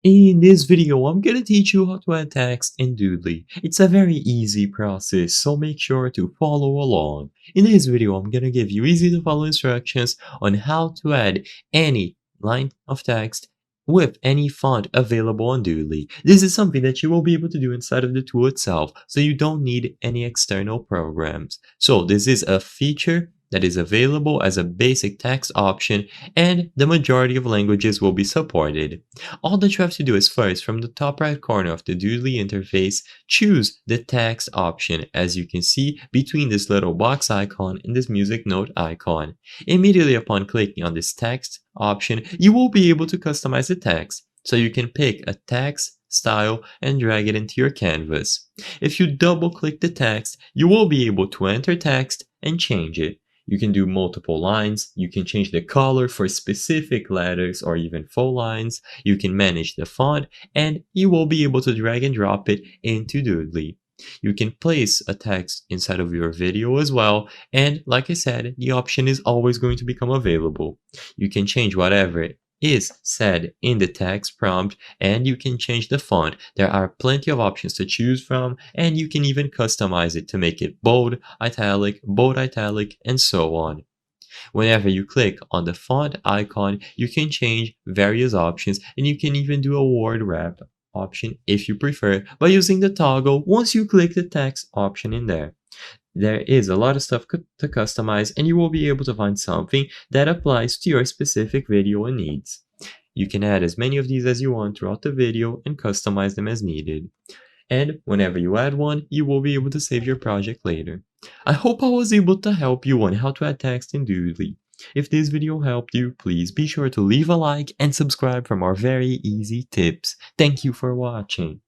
In this video, I'm gonna teach you how to add text in Doodly. It's a very easy process, so make sure to follow along. In this video, I'm gonna give you easy to follow instructions on how to add any line of text with any font available on Doodly. This is something that you will be able to do inside of the tool itself, so you don't need any external programs. So this is a feature that is available as a basic text option, and the majority of languages will be supported. All that you have to do is first, from the top right corner of the Doodly interface, choose the text option, as you can see between this little box icon and this music note icon. Immediately upon clicking on this text option, you will be able to customize the text. So you can pick a text style and drag it into your canvas. If you double click the text, you will be able to enter text and change it. You can do multiple lines, you can change the color for specific letters or even full lines, you can manage the font, and you will be able to drag and drop it into Doodly. You can place a text inside of your video as well, and like I said, the option is always going to become available. You can change whatever is said in the text prompt, and you can change the font. There are plenty of options to choose from, and you can even customize it to make it bold italic, and so on. Whenever you click on the font icon, you can change various options, and you can even do a word wrap option if you prefer by using the toggle once you click the text option in there. There is a lot of stuff to customize, and you will be able to find something that applies to your specific video and needs. You can add as many of these as you want throughout the video and customize them as needed. And whenever you add one, you will be able to save your project later. I hope I was able to help you on how to add text in Doodly. If this video helped you, please be sure to leave a like and subscribe for more very easy tips. Thank you for watching.